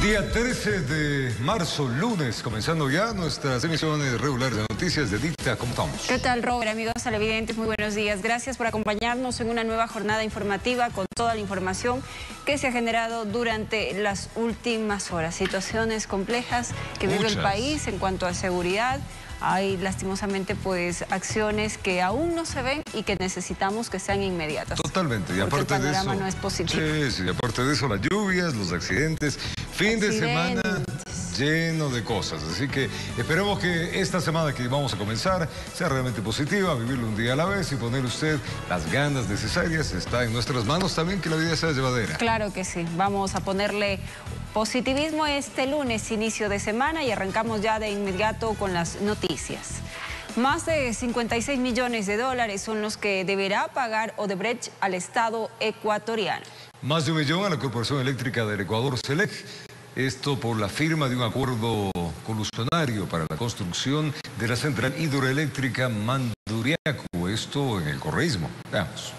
Día 13 de marzo, lunes, comenzando ya nuestras emisiones regulares de noticias de Dicta. ¿Cómo estamos? ¿Qué tal, Robert? Amigos televidentes, muy buenos días. Gracias por acompañarnos en una nueva jornada informativa con toda la información que se ha generado durante las últimas horas. Situaciones complejas que vive el país en cuanto a seguridad. Hay lastimosamente pues acciones que aún no se ven y que necesitamos que sean inmediatas. Totalmente, y aparte el panorama de eso, no es positivo. Sí, aparte de eso, las lluvias, los accidentes, fin de semana lleno de cosas. Así que esperemos que esta semana que vamos a comenzar sea realmente positiva, vivirlo un día a la vez y ponerle usted las ganas necesarias. Está en nuestras manos también que la vida sea llevadera. Claro que sí, vamos a ponerle positivismo este lunes, inicio de semana, y arrancamos ya de inmediato con las noticias. Más de 56 millones de dólares son los que deberá pagar Odebrecht al Estado ecuatoriano. Más de 1 millón a la Corporación Eléctrica del Ecuador, SELEC. Esto por la firma de un acuerdo colusionario para la construcción de la central hidroeléctrica Manduriaco. Esto en el correísmo. Veamos.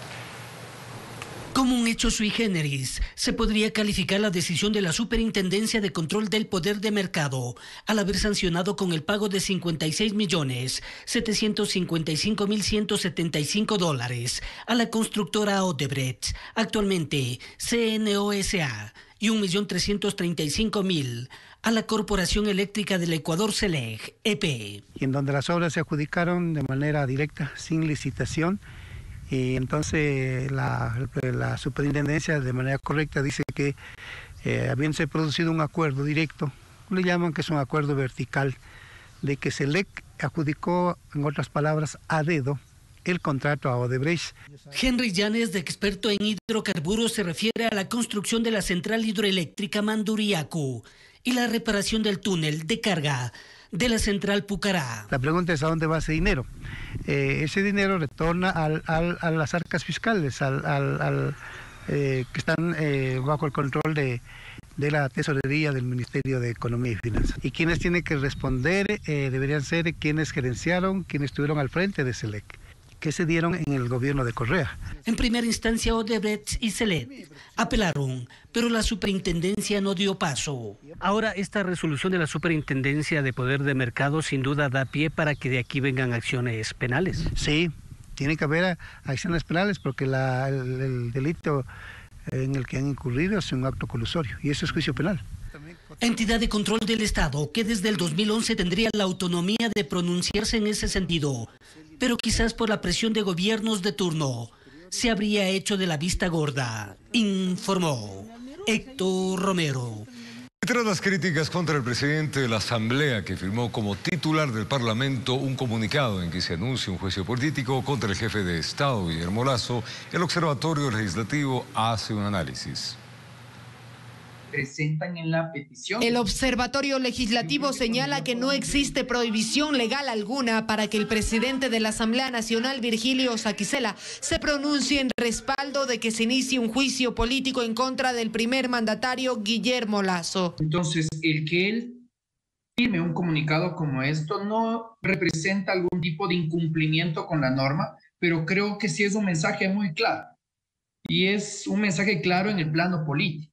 Como un hecho sui generis, se podría calificar la decisión de la Superintendencia de Control del Poder de Mercado al haber sancionado con el pago de 56.755.175 dólares a la constructora Odebrecht, actualmente CNOSA, y 1.335.000 a la Corporación Eléctrica del Ecuador, SELEC, EP. Y en donde las obras se adjudicaron de manera directa, sin licitación. Y entonces la superintendencia de manera correcta dice que habiéndose producido un acuerdo directo, le llaman que es un acuerdo vertical, de que SELEC adjudicó, en otras palabras, a dedo el contrato a Odebrecht. Henry Llanes, de experto en hidrocarburos, se refiere a la construcción de la central hidroeléctrica Manduriaco y la reparación del túnel de carga de la central Pucará. La pregunta es a dónde va ese dinero. Ese dinero retorna a las arcas fiscales, que están bajo el control de la tesorería del Ministerio de Economía y Finanzas. Y quienes tienen que responder deberían ser quienes gerenciaron, quienes estuvieron al frente de SELEC, que se dieron en el gobierno de Correa. En primera instancia, Odebrecht y SELEC apelaron, pero la superintendencia no dio paso. Ahora, esta resolución de la Superintendencia de Poder de Mercado sin duda da pie para que de aquí vengan acciones penales. Sí, tiene que haber acciones penales porque el delito en el que han incurrido es un acto colusorio y eso es juicio penal. Entidad de control del Estado que desde el 2011 tendría la autonomía de pronunciarse en ese sentido, pero quizás por la presión de gobiernos de turno se habría hecho de la vista gorda, informó Héctor Romero. Tras las críticas contra el presidente de la Asamblea, que firmó como titular del Parlamento un comunicado en que se anuncia un juicio político contra el jefe de Estado, Guillermo Lasso, el Observatorio Legislativo hace un análisis. Presentan en la petición. El Observatorio Legislativo señala que no existe prohibición legal alguna para que el presidente de la Asamblea Nacional, Virgilio Saquicela, se pronuncie en respaldo de que se inicie un juicio político en contra del primer mandatario, Guillermo Lasso. Entonces, el que él firme un comunicado como esto no representa algún tipo de incumplimiento con la norma, pero creo que sí es un mensaje muy claro. Y es un mensaje claro en el plano político.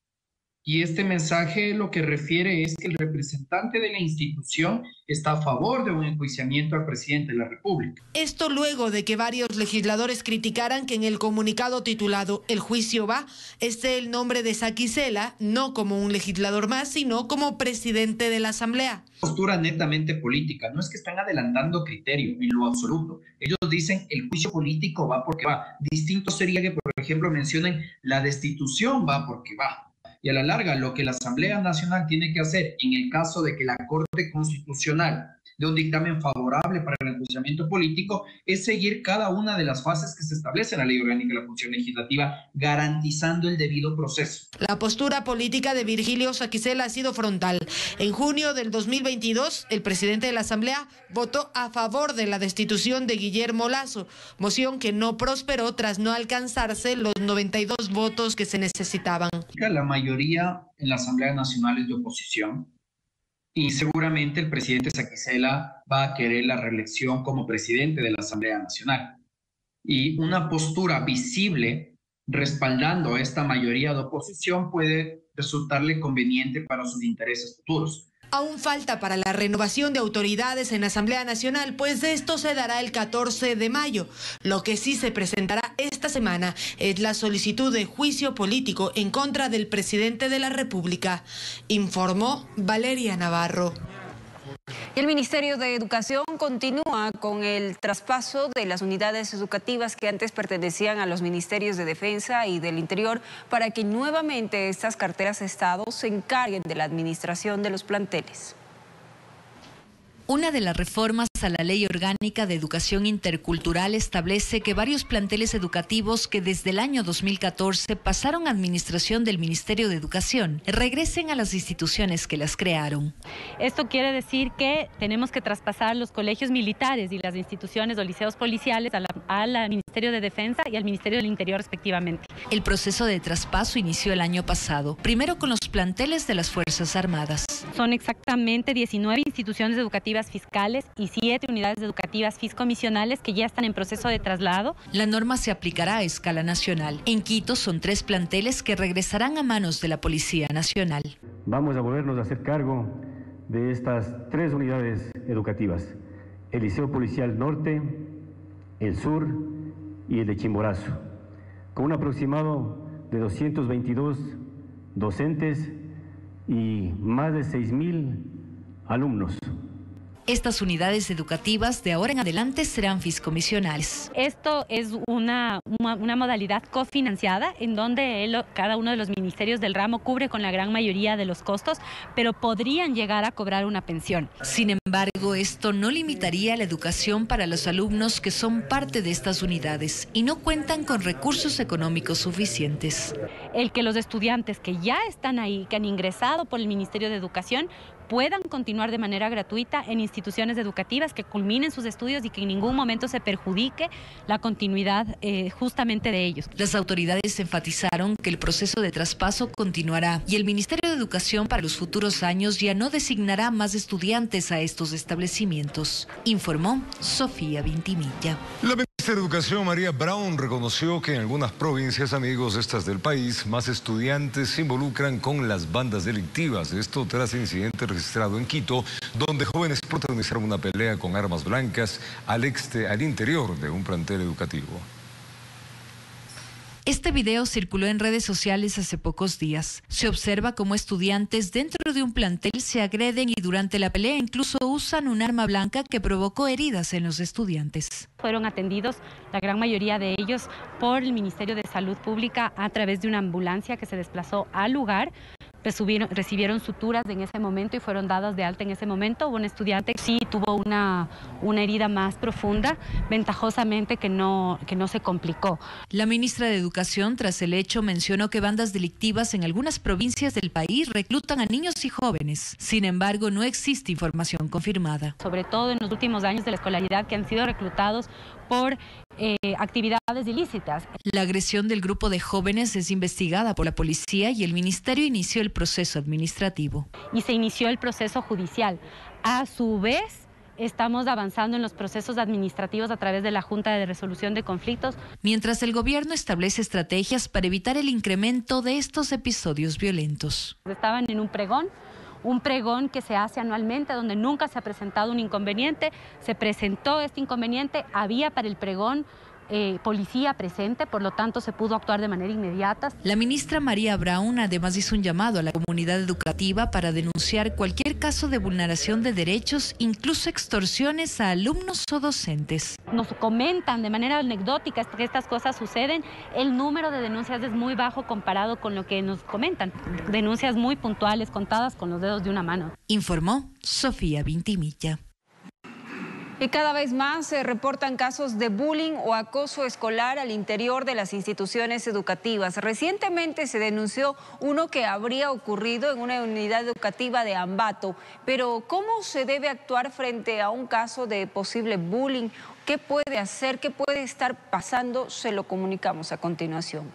Y este mensaje lo que refiere es que el representante de la institución está a favor de un enjuiciamiento al presidente de la República. Esto luego de que varios legisladores criticaran que en el comunicado titulado "El juicio va" esté el nombre de Saquicela, no como un legislador más, sino como presidente de la Asamblea. Postura netamente política, no es que están adelantando criterio en lo absoluto. Ellos dicen el juicio político va porque va. Distinto sería que, por ejemplo, mencionen la destitución va porque va. Y a la larga, lo que la Asamblea Nacional tiene que hacer en el caso de que la Corte Constitucional dé un dictamen favorable para el enjuiciamiento político es seguir cada una de las fases que se establecen en la Ley Orgánica de la Función Legislativa, garantizando el debido proceso. La postura política de Virgilio Saquicela ha sido frontal. En junio del 2022, el presidente de la Asamblea votó a favor de la destitución de Guillermo Lasso, moción que no prosperó tras no alcanzarse los 92 votos que se necesitaban. La mayoría en la Asamblea Nacional es de oposición. Y seguramente el presidente Saquicela va a querer la reelección como presidente de la Asamblea Nacional. Y una postura visible respaldando a esta mayoría de oposición puede resultarle conveniente para sus intereses futuros. Aún falta para la renovación de autoridades en la Asamblea Nacional, pues esto se dará el 14 de mayo. Lo que sí se presentará esta semana es la solicitud de juicio político en contra del presidente de la República, informó Valeria Navarro. Y el Ministerio de Educación continúa con el traspaso de las unidades educativas que antes pertenecían a los Ministerios de Defensa y del Interior para que nuevamente estas carteras de Estado se encarguen de la administración de los planteles. Una de las reformas a la Ley Orgánica de Educación Intercultural establece que varios planteles educativos que desde el año 2014 pasaron a administración del Ministerio de Educación regresen a las instituciones que las crearon. Esto quiere decir que tenemos que traspasar los colegios militares y las instituciones o liceos policiales al Ministerio de Defensa y al Ministerio del Interior respectivamente. El proceso de traspaso inició el año pasado, primero con los planteles de las Fuerzas Armadas. Son exactamente 19 instituciones educativas fiscales y 7 unidades educativas fiscomisionales que ya están en proceso de traslado. La norma se aplicará a escala nacional. En Quito son 3 planteles que regresarán a manos de la Policía Nacional. Vamos a volvernos a hacer cargo de estas 3 unidades educativas: el Liceo Policial Norte, el Sur y el de Chimborazo, con un aproximado de 222 docentes y más de 6,000 alumnos. Estas unidades educativas de ahora en adelante serán fiscomisionales. Esto es una modalidad cofinanciada en donde cada uno de los ministerios del ramo cubre con la gran mayoría de los costos, pero podrían llegar a cobrar una pensión. Sin embargo, esto no limitaría la educación para los alumnos que son parte de estas unidades y no cuentan con recursos económicos suficientes. El que los estudiantes que ya están ahí, que han ingresado por el Ministerio de Educación, puedan continuar de manera gratuita en instituciones educativas, que culminen sus estudios y que en ningún momento se perjudique la continuidad justamente de ellos. Las autoridades enfatizaron que el proceso de traspaso continuará y el Ministerio de Educación para los futuros años ya no designará más estudiantes a estos establecimientos, informó Sofía Vintimilla. La ministra de Educación, María Brown, reconoció que en algunas provincias, amigos, estas del país, más estudiantes se involucran con las bandas delictivas. Esto tras el incidente registrado en Quito, donde jóvenes protagonizaron una pelea con armas blancas al interior de un plantel educativo. Este video circuló en redes sociales hace pocos días. Se observa cómo estudiantes dentro de un plantel se agreden y durante la pelea incluso usan un arma blanca que provocó heridas en los estudiantes. Fueron atendidos, la gran mayoría de ellos, por el Ministerio de Salud Pública a través de una ambulancia que se desplazó al lugar. Recibieron suturas en ese momento y fueron dadas de alta en ese momento. Hubo un estudiante que sí tuvo una herida más profunda, ventajosamente que no se complicó. La ministra de Educación, tras el hecho, mencionó que bandas delictivas en algunas provincias del país reclutan a niños y jóvenes. Sin embargo, no existe información confirmada. Sobre todo en los últimos años de la escolaridad, que han sido reclutados por actividades ilícitas. La agresión del grupo de jóvenes es investigada por la policía y el ministerio inició el proceso administrativo. Y se inició el proceso judicial. A su vez, estamos avanzando en los procesos administrativos a través de la Junta de Resolución de Conflictos. Mientras el gobierno establece estrategias para evitar el incremento de estos episodios violentos. Estaban en un pregón que se hace anualmente, donde nunca se ha presentado un inconveniente. Se presentó este inconveniente, había para el pregón policía presente, por lo tanto se pudo actuar de manera inmediata. La ministra María Brown además hizo un llamado a la comunidad educativa para denunciar cualquier caso de vulneración de derechos, incluso extorsiones a alumnos o docentes. Nos comentan de manera anecdótica que estas cosas suceden. El número de denuncias es muy bajo comparado con lo que nos comentan. Denuncias muy puntuales, contadas con los dedos de una mano. Informó Sofía Vintimilla. Y cada vez más se reportan casos de bullying o acoso escolar al interior de las instituciones educativas. Recientemente se denunció uno que habría ocurrido en una unidad educativa de Ambato. Pero ¿cómo se debe actuar frente a un caso de posible bullying? ¿Qué puede hacer? ¿Qué puede estar pasando? Se lo comunicamos a continuación.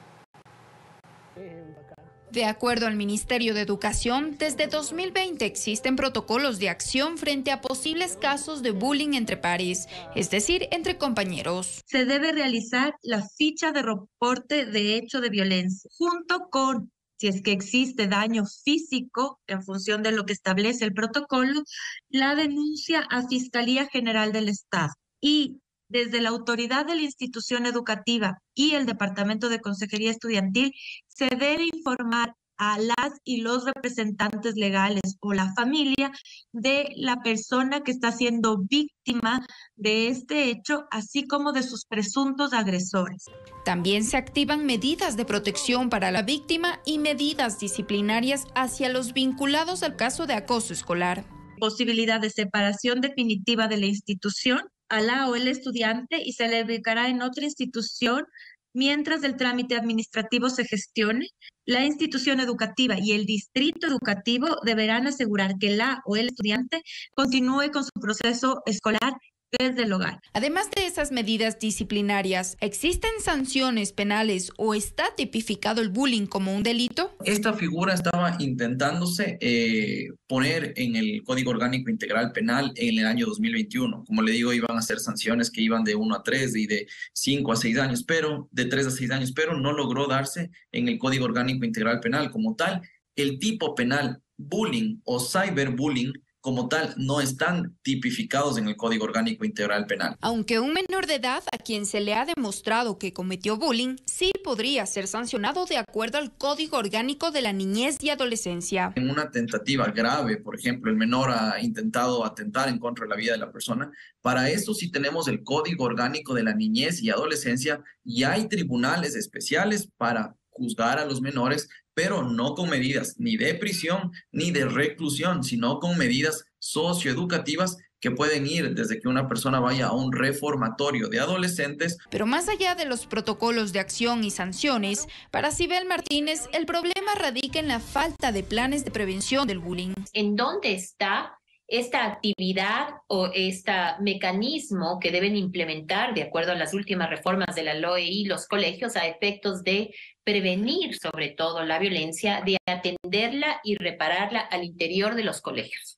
De acuerdo al Ministerio de Educación, desde 2020 existen protocolos de acción frente a posibles casos de bullying entre pares, es decir, entre compañeros. Se debe realizar la ficha de reporte de hecho de violencia, junto con si es que existe daño físico en función de lo que establece el protocolo, la denuncia a Fiscalía General del Estado. Y desde la autoridad de la institución educativa y el Departamento de Consejería Estudiantil se debe informar a las y los representantes legales o la familia de la persona que está siendo víctima de este hecho, así como de sus presuntos agresores. También se activan medidas de protección para la víctima y medidas disciplinarias hacia los vinculados al caso de acoso escolar. Posibilidad de separación definitiva de la institución a la o el estudiante y se le ubicará en otra institución mientras el trámite administrativo se gestione. La institución educativa y el distrito educativo deberán asegurar que la o el estudiante continúe con su proceso escolar desde el hogar. Además de esas medidas disciplinarias, ¿existen sanciones penales o está tipificado el bullying como un delito? Esta figura estaba intentándose poner en el Código Orgánico Integral Penal en el año 2021. Como le digo, iban a ser sanciones que iban de 1 a 3 y de 5 a 6 años, pero de 3 a 6 años, pero no logró darse en el Código Orgánico Integral Penal como tal. El tipo penal bullying o cyberbullying como tal no están tipificados en el Código Orgánico Integral Penal. Aunque un menor de edad a quien se le ha demostrado que cometió bullying sí podría ser sancionado de acuerdo al Código Orgánico de la Niñez y Adolescencia. En una tentativa grave, por ejemplo, el menor ha intentado atentar en contra de la vida de la persona, para eso sí tenemos el Código Orgánico de la Niñez y Adolescencia y hay tribunales especiales para juzgar a los menores, pero no con medidas ni de prisión ni de reclusión, sino con medidas socioeducativas que pueden ir desde que una persona vaya a un reformatorio de adolescentes. Pero más allá de los protocolos de acción y sanciones, para Sibel Martínez, el problema radica en la falta de planes de prevención del bullying. ¿En dónde está esta actividad o este mecanismo que deben implementar de acuerdo a las últimas reformas de la LOEI los colegios a efectos de prevenir sobre todo la violencia, de atenderla y repararla al interior de los colegios?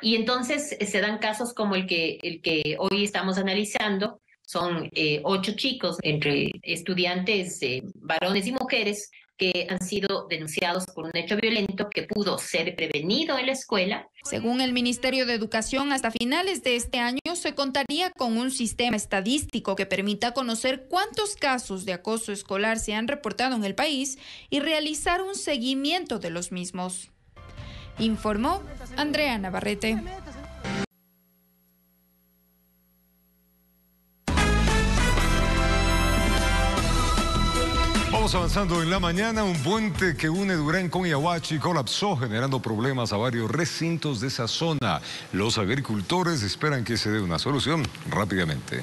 Y entonces se dan casos como el que hoy estamos analizando. Son 8 chicos entre estudiantes varones y mujeres que han sido denunciados por un hecho violento que pudo ser prevenido en la escuela. Según el Ministerio de Educación, hasta finales de este año se contaría con un sistema estadístico que permita conocer cuántos casos de acoso escolar se han reportado en el país y realizar un seguimiento de los mismos. Informó Andrea Navarrete. Vamos avanzando en la mañana. Un puente que une Durán con Yaguachi colapsó, generando problemas a varios recintos de esa zona. Los agricultores esperan que se dé una solución rápidamente.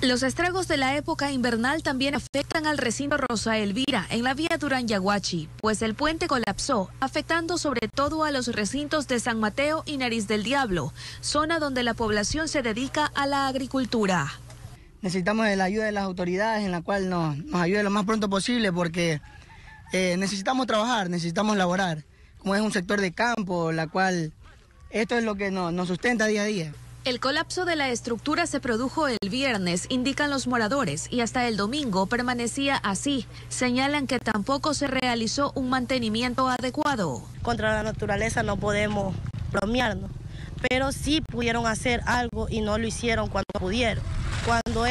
Los estragos de la época invernal también afectan al recinto Rosa Elvira en la vía Durán-Yaguachi, pues el puente colapsó, afectando sobre todo a los recintos de San Mateo y Nariz del Diablo, zona donde la población se dedica a la agricultura. Necesitamos de la ayuda de las autoridades en la cual nos ayude lo más pronto posible porque necesitamos trabajar, necesitamos laborar. Como es un sector de campo, la cual esto es lo que nos sustenta día a día. El colapso de la estructura se produjo el viernes, indican los moradores, y hasta el domingo permanecía así. Señalan que tampoco se realizó un mantenimiento adecuado. Contra la naturaleza no podemos bromearnos, pero sí pudieron hacer algo y no lo hicieron cuando pudieron. Cuando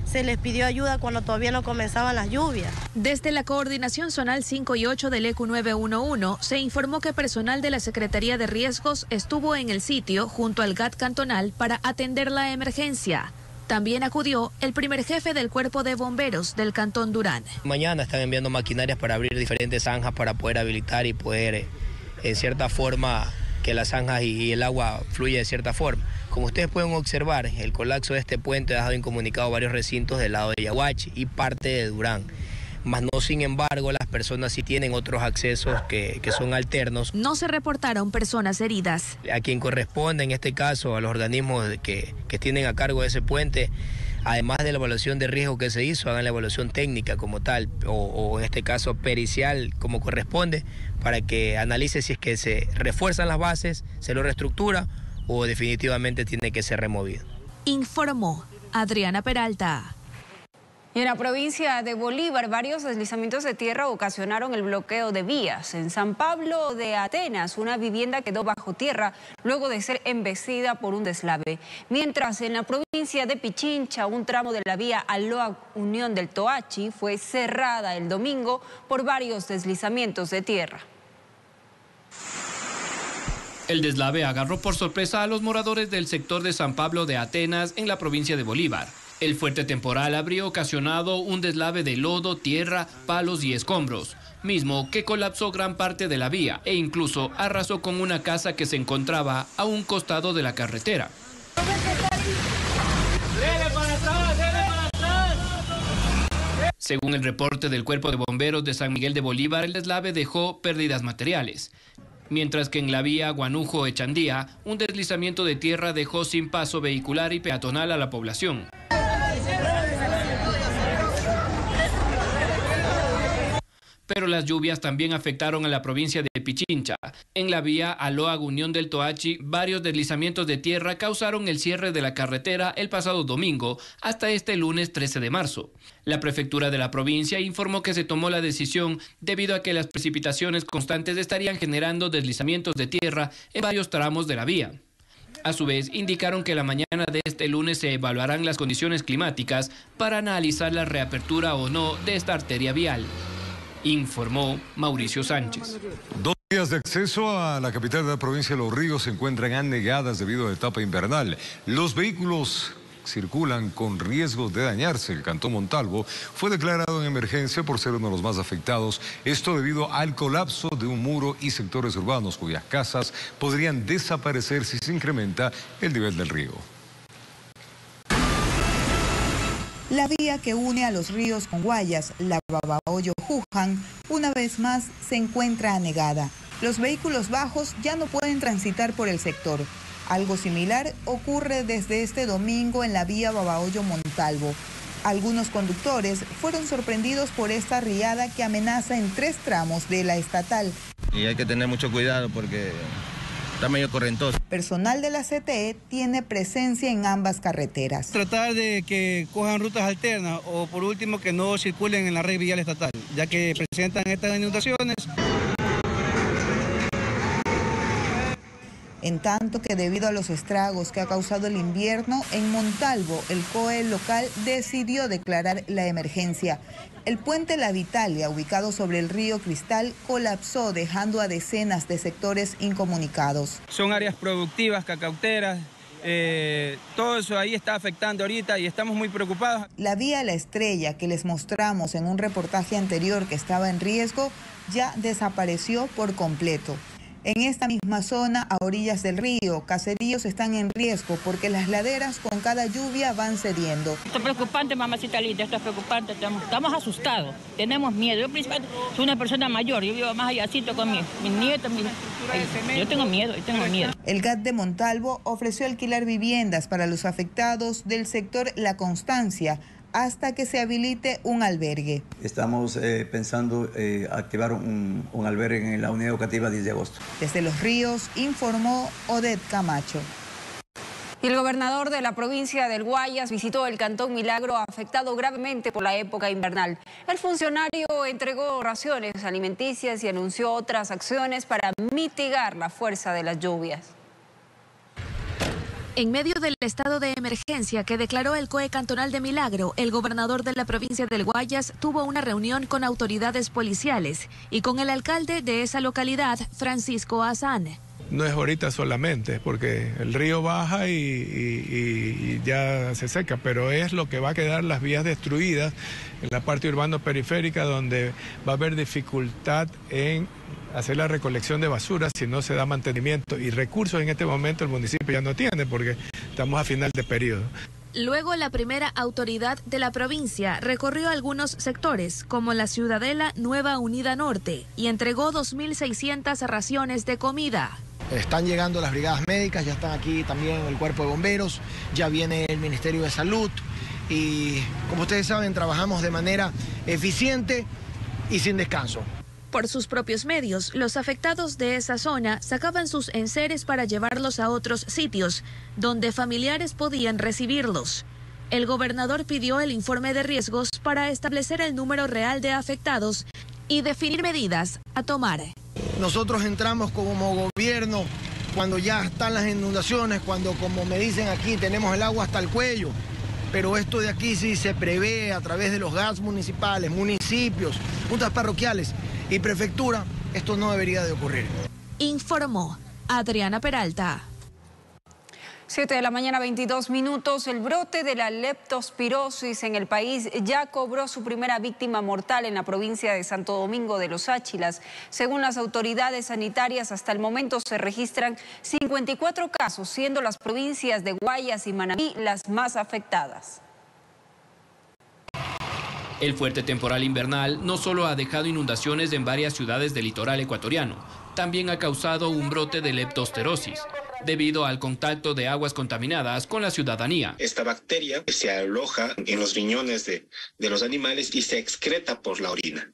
se les pidió ayuda cuando todavía no comenzaban las lluvias. Desde la Coordinación Zonal 5 y 8 del ECU 911 se informó que personal de la Secretaría de Riesgos estuvo en el sitio junto al GAT cantonal para atender la emergencia. También acudió el primer jefe del Cuerpo de Bomberos del Cantón Durán. Mañana están enviando maquinarias para abrir diferentes zanjas para poder habilitar y poder, en cierta forma, que las zanjas y el agua fluya de cierta forma. Como ustedes pueden observar, el colapso de este puente ha dejado incomunicado varios recintos del lado de Yaguachi y parte de Durán. Mas no, sin embargo, las personas sí tienen otros accesos que son alternos. No se reportaron personas heridas. A quien corresponde, en este caso, a los organismos que tienen a cargo de ese puente, además de la evaluación de riesgo que se hizo, hagan la evaluación técnica como tal, o en este caso pericial como corresponde, para que analice si es que se refuerzan las bases, se lo reestructura o definitivamente tiene que ser removido. Informó Adriana Peralta. Y en la provincia de Bolívar, varios deslizamientos de tierra ocasionaron el bloqueo de vías. En San Pablo de Atenas, una vivienda quedó bajo tierra luego de ser embestida por un deslave. Mientras en la provincia de Pichincha, un tramo de la vía Aloa Unión del Toachi fue cerrada el domingo por varios deslizamientos de tierra. El deslave agarró por sorpresa a los moradores del sector de San Pablo de Atenas en la provincia de Bolívar. El fuerte temporal habría ocasionado un deslave de lodo, tierra, palos y escombros, mismo que colapsó gran parte de la vía e incluso arrasó con una casa que se encontraba a un costado de la carretera. Según el reporte del Cuerpo de Bomberos de San Miguel de Bolívar, el deslave dejó pérdidas materiales. Mientras que en la vía Guanujo-Echandía, un deslizamiento de tierra dejó sin paso vehicular y peatonal a la población. Pero las lluvias también afectaron a la provincia de Pichincha. En la vía Aloa Unión del Toachi, varios deslizamientos de tierra causaron el cierre de la carretera el pasado domingo hasta este lunes 13 de marzo. La prefectura de la provincia informó que se tomó la decisión debido a que las precipitaciones constantes estarían generando deslizamientos de tierra en varios tramos de la vía. A su vez, indicaron que la mañana de este lunes se evaluarán las condiciones climáticas para analizar la reapertura o no de esta arteria vial. Informó Mauricio Sánchez. 2 vías de acceso a la capital de la provincia de Los Ríos se encuentran anegadas debido a la etapa invernal. Los vehículos circulan con riesgo de dañarse. El cantón Montalvo fue declarado en emergencia por ser uno de los más afectados. Esto debido al colapso de un muro y sectores urbanos cuyas casas podrían desaparecer si se incrementa el nivel del río. La vía que une a los ríos con Guayas, la Babahoyo-Juján, una vez más se encuentra anegada. Los vehículos bajos ya no pueden transitar por el sector. Algo similar ocurre desde este domingo en la vía Babahoyo-Montalvo. Algunos conductores fueron sorprendidos por esta riada que amenaza en 3 tramos de la estatal. Y hay que tener mucho cuidado porque está medio correntoso. Personal de la CTE tiene presencia en ambas carreteras. Tratar de que cojan rutas alternas o por último que no circulen en la red vial estatal, ya que presentan estas inundaciones. En tanto que debido a los estragos que ha causado el invierno, en Montalvo el COE local decidió declarar la emergencia. El puente La Vitalia, ubicado sobre el río Cristal, colapsó dejando a decenas de sectores incomunicados. Son áreas productivas, cacauteras, todo eso ahí está afectando ahorita y estamos muy preocupados. La vía La Estrella, que les mostramos en un reportaje anterior que estaba en riesgo, ya desapareció por completo. En esta misma zona, a orillas del río, caseríos están en riesgo porque las laderas con cada lluvia van cediendo. Esto es preocupante, mamacita linda, esto es preocupante, estamos asustados, tenemos miedo. Yo principalmente soy una persona mayor, yo vivo más allácito con mis nietos, yo tengo miedo. El GAT de Montalvo ofreció alquilar viviendas para los afectados del sector La Constancia, hasta que se habilite un albergue. Estamos pensando activar un albergue en la unidad educativa 10 de agosto. Desde Los Ríos informó Odette Camacho. Y el gobernador de la provincia del Guayas visitó el cantón Milagro afectado gravemente por la época invernal. El funcionario entregó raciones alimenticias y anunció otras acciones para mitigar la fuerza de las lluvias. En medio del estado de emergencia que declaró el COE cantonal de Milagro, el gobernador de la provincia del Guayas tuvo una reunión con autoridades policiales y con el alcalde de esa localidad, Francisco Azán. No es ahorita solamente, porque el río baja y ya se seca, pero es lo que va a quedar las vías destruidas en la parte urbano-periférica, donde va a haber dificultad en hacer la recolección de basura si no se da mantenimiento, y recursos en este momento el municipio ya no tiene porque estamos a final de periodo. Luego, la primera autoridad de la provincia recorrió algunos sectores, como la Ciudadela Nueva Unida Norte, y entregó 2.600 raciones de comida. Están llegando las brigadas médicas, ya están aquí también el cuerpo de bomberos, ya viene el Ministerio de Salud y, como ustedes saben, trabajamos de manera eficiente y sin descanso. Por sus propios medios, los afectados de esa zona sacaban sus enseres para llevarlos a otros sitios, donde familiares podían recibirlos. El gobernador pidió el informe de riesgos para establecer el número real de afectados y definir medidas a tomar. Nosotros entramos como gobierno cuando ya están las inundaciones, cuando, como me dicen aquí, tenemos el agua hasta el cuello. Pero esto de aquí sí se prevé a través de los GATS municipales, municipios, juntas parroquiales y prefectura. Esto no debería de ocurrir. Informó Adriana Peralta. 7 de la mañana, 22 minutos. El brote de la leptospirosis en el país ya cobró su primera víctima mortal en la provincia de Santo Domingo de los Áchilas. Según las autoridades sanitarias, hasta el momento se registran 54 casos, siendo las provincias de Guayas y Manabí las más afectadas. El fuerte temporal invernal no solo ha dejado inundaciones en varias ciudades del litoral ecuatoriano, también ha causado un brote de leptospirosis, debido al contacto de aguas contaminadas con la ciudadanía. Esta bacteria se aloja en los riñones de los animales y se excreta por la orina.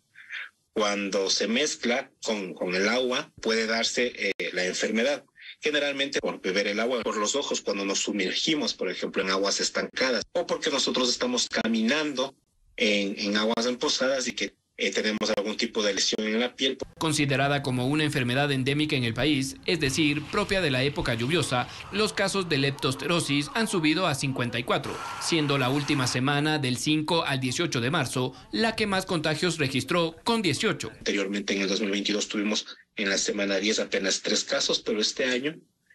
Cuando se mezcla con el agua puede darse la enfermedad. Generalmente por beber el agua por los ojos cuando nos sumergimos, por ejemplo, en aguas estancadas, o porque nosotros estamos caminando en aguas empozadas y que tenemos algún tipo de lesión en la piel. Considerada como una enfermedad endémica en el país, es decir, propia de la época lluviosa, los casos de leptospirosis han subido a 54, siendo la última semana del 5 al 18 de marzo la que más contagios registró, con 18. Anteriormente en el 2022 tuvimos en la semana 10 apenas 3 casos, pero este año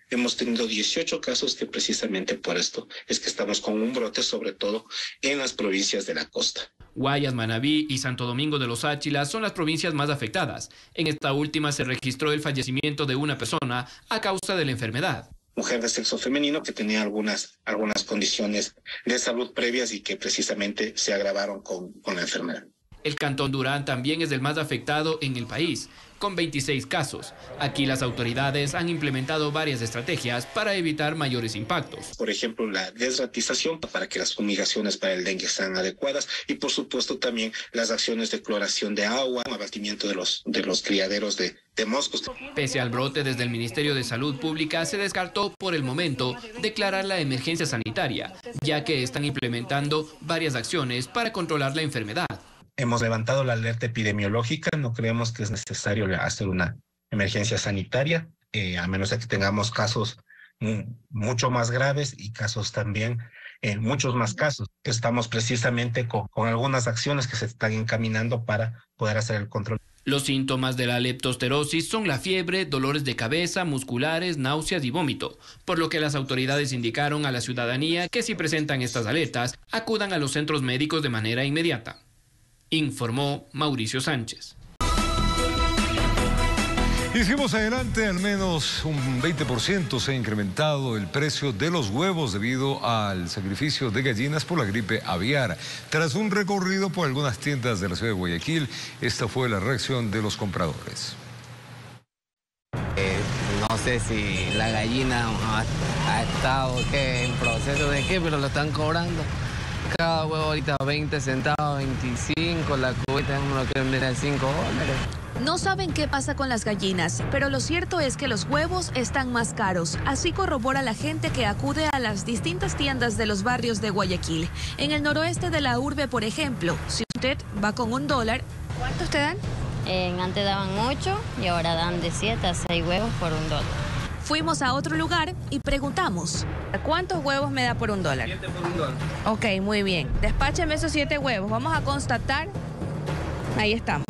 hemos tenido 18 casos, que precisamente por esto es que estamos con un brote, sobre todo en las provincias de la costa. Guayas, Manabí y Santo Domingo de los Áchilas son las provincias más afectadas. En esta última se registró el fallecimiento de una persona a causa de la enfermedad. Mujer de sexo femenino que tenía algunas condiciones de salud previas y que precisamente se agravaron con la enfermedad. El cantón Durán también es el más afectado en el país, con 26 casos. Aquí las autoridades han implementado varias estrategias para evitar mayores impactos. Por ejemplo, la desratización para que las fumigaciones para el dengue sean adecuadas y, por supuesto, también las acciones de cloración de agua, abatimiento de los criaderos de moscos. Pese al brote, desde el Ministerio de Salud Pública se descartó por el momento declarar la emergencia sanitaria, ya que están implementando varias acciones para controlar la enfermedad. Hemos levantado la alerta epidemiológica, no creemos que es necesario hacer una emergencia sanitaria, a menos de que tengamos casos mucho más graves y casos también, muchos más casos. Estamos precisamente con algunas acciones que se están encaminando para poder hacer el control. Los síntomas de la leptospirosis son la fiebre, dolores de cabeza, musculares, náuseas y vómito, por lo que las autoridades indicaron a la ciudadanía que si presentan estas alertas, acudan a los centros médicos de manera inmediata. Informó Mauricio Sánchez. Y seguimos adelante, al menos un 20% se ha incrementado el precio de los huevos debido al sacrificio de gallinas por la gripe aviar. Tras un recorrido por algunas tiendas de la ciudad de Guayaquil, esta fue la reacción de los compradores. No sé si la gallina ha estado en proceso de qué, pero lo están cobrando. Cada huevo ahorita 20 centavos, 25, la cubita uno lo quieren vender a $5. No saben qué pasa con las gallinas, pero lo cierto es que los huevos están más caros. Así corrobora la gente que acude a las distintas tiendas de los barrios de Guayaquil. En el noroeste de la urbe, por ejemplo, si usted va con $1, ¿cuántos te dan? Antes daban 8 y ahora dan de 7 a 6 huevos por $1. Fuimos a otro lugar y preguntamos, ¿cuántos huevos me da por $1? 7 por $1. Ok, muy bien. Despácheme esos 7 huevos. Vamos a constatar. Ahí estamos.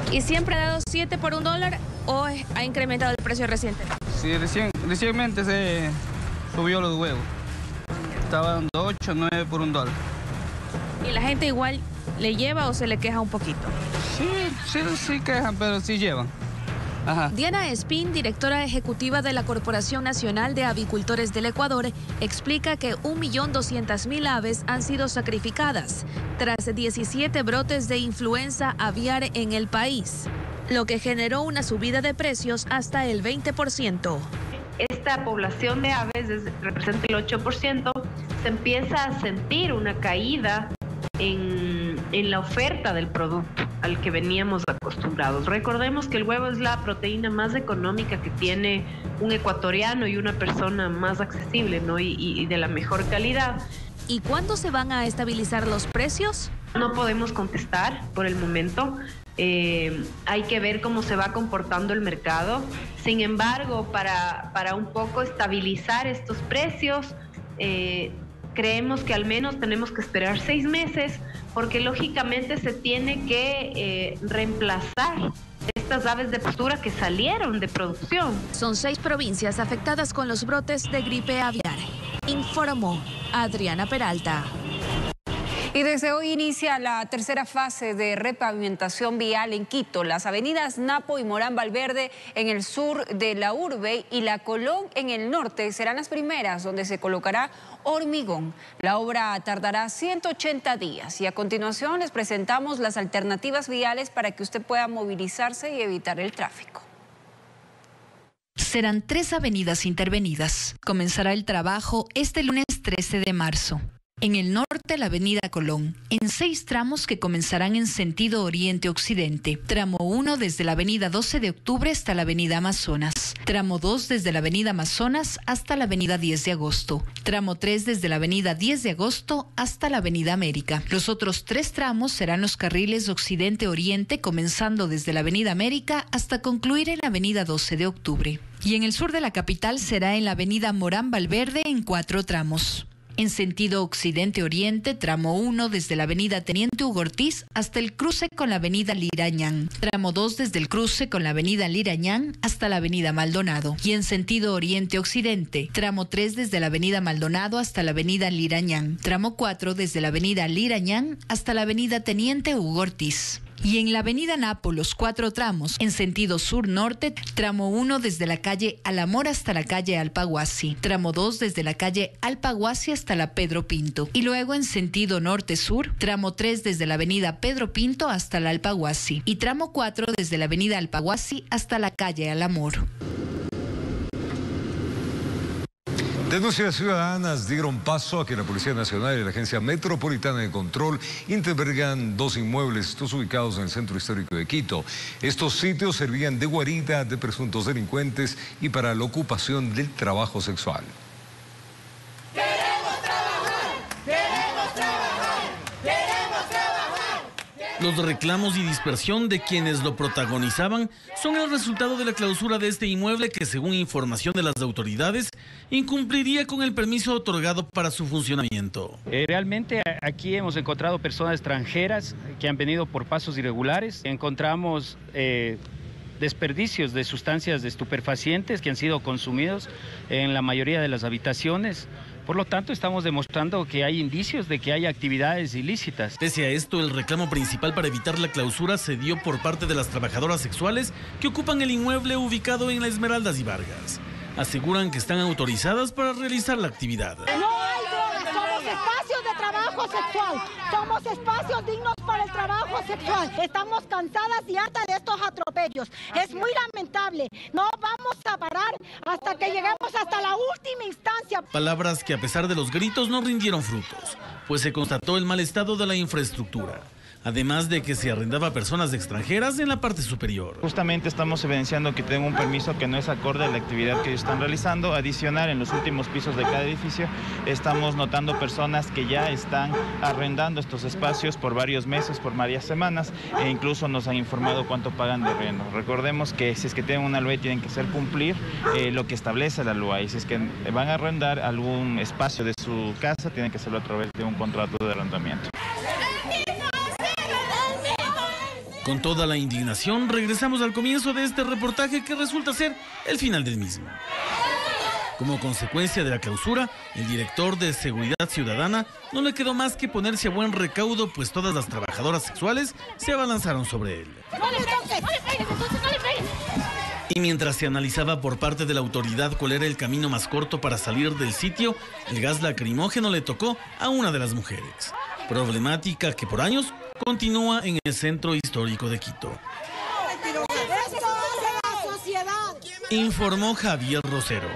¿Y siempre ha dado 7 por $1 o ha incrementado el precio recientemente? Sí, recientemente se subió los huevos. Estaba dando 8, 9 por $1. ¿Y la gente igual le lleva o se le queja un poquito? Sí quejan, pero sí llevan. Ajá. Diana Espín, directora ejecutiva de la Corporación Nacional de Avicultores del Ecuador, explica que 1.200.000 aves han sido sacrificadas tras 17 brotes de influenza aviar en el país, lo que generó una subida de precios hasta el 20%. Esta población de aves representa el 8%, se empieza a sentir una caída en la oferta del producto al que veníamos acostumbrados. Recordemos que el huevo es la proteína más económica que tiene un ecuatoriano y una persona más accesible, ¿no? y de la mejor calidad. ¿Y cuándo se van a estabilizar los precios? No podemos contestar por el momento. Hay que ver cómo se va comportando el mercado. Sin embargo, para un poco estabilizar estos precios, creemos que al menos tenemos que esperar 6 meses, porque lógicamente se tiene que reemplazar estas aves de pastura que salieron de producción. Son 6 provincias afectadas con los brotes de gripe aviar. Informó Adriana Peralta. Y desde hoy inicia la tercera fase de repavimentación vial en Quito. Las avenidas Napo y Morán Valverde en el sur de la urbe y La Colón en el norte serán las primeras donde se colocará hormigón. La obra tardará 180 días y a continuación les presentamos las alternativas viales para que usted pueda movilizarse y evitar el tráfico. Serán 3 avenidas intervenidas. Comenzará el trabajo este lunes 13 de marzo. En el norte, la avenida Colón, en 6 tramos que comenzarán en sentido oriente-occidente. Tramo 1 desde la avenida 12 de octubre hasta la avenida Amazonas. Tramo 2 desde la avenida Amazonas hasta la avenida 10 de agosto. Tramo 3 desde la avenida 10 de agosto hasta la avenida América. Los otros 3 tramos serán los carriles occidente-oriente, comenzando desde la avenida América hasta concluir en la avenida 12 de octubre. Y en el sur de la capital será en la avenida Morán Valverde en 4 tramos. En sentido occidente-oriente, tramo 1 desde la avenida Teniente Hugo Ortiz hasta el cruce con la avenida Lirañán. Tramo 2 desde el cruce con la avenida Lirañán hasta la avenida Maldonado. Y en sentido oriente-occidente, tramo 3 desde la avenida Maldonado hasta la avenida Lirañán. Tramo 4 desde la avenida Lirañán hasta la avenida Teniente Hugo Ortiz. Y en la avenida Napo, los 4 tramos, en sentido sur-norte, tramo 1 desde la calle Alamor hasta la calle Alpaguasi, tramo 2 desde la calle Alpaguasi hasta la Pedro Pinto, y luego en sentido norte-sur, tramo 3 desde la avenida Pedro Pinto hasta la Alpaguasi, y tramo 4 desde la avenida Alpaguasi hasta la calle Alamor. Denuncias ciudadanas dieron paso a que la Policía Nacional y la Agencia Metropolitana de Control intervengan 2 inmuebles, estos ubicados en el centro histórico de Quito. Estos sitios servían de guarida de presuntos delincuentes y para la ocupación del trabajo sexual. Los reclamos y dispersión de quienes lo protagonizaban son el resultado de la clausura de este inmueble que, según información de las autoridades, incumpliría con el permiso otorgado para su funcionamiento. Realmente aquí hemos encontrado personas extranjeras que han venido por pasos irregulares. Encontramos desperdicios de sustancias estupefacientes que han sido consumidos en la mayoría de las habitaciones. Por lo tanto, estamos demostrando que hay indicios de que hay actividades ilícitas. Pese a esto, el reclamo principal para evitar la clausura se dio por parte de las trabajadoras sexuales que ocupan el inmueble ubicado en la Esmeraldas y Vargas. Aseguran que están autorizadas para realizar la actividad. No hay drogas, somos espacios de trabajo sexual, somos espacios dignos para el trabajo sexual. Estamos cansadas y hartas de estos atropellos. Es muy lamentable. No vamos a parar hasta que lleguemos hasta la última instancia. Palabras que a pesar de los gritos no rindieron frutos, pues se constató el mal estado de la infraestructura. Además de que se arrendaba a personas extranjeras en la parte superior. Justamente estamos evidenciando que tienen un permiso que no es acorde a la actividad que ellos están realizando. Adicional, en los últimos pisos de cada edificio estamos notando personas que ya están arrendando estos espacios por varios meses, por varias semanas, e incluso nos han informado cuánto pagan de arriendo. Recordemos que si es que tienen una LUE tienen que hacer cumplir lo que establece la LUE, y si es que van a arrendar algún espacio de su casa tienen que hacerlo a través de un contrato de arrendamiento. Con toda la indignación, regresamos al comienzo de este reportaje que resulta ser el final del mismo. Como consecuencia de la clausura, el director de Seguridad Ciudadana no le quedó más que ponerse a buen recaudo, pues todas las trabajadoras sexuales se abalanzaron sobre él. Y mientras se analizaba por parte de la autoridad cuál era el camino más corto para salir del sitio, el gas lacrimógeno le tocó a una de las mujeres. Problemática que por años continúa en el centro histórico de Quito. Informó Javier Rosero.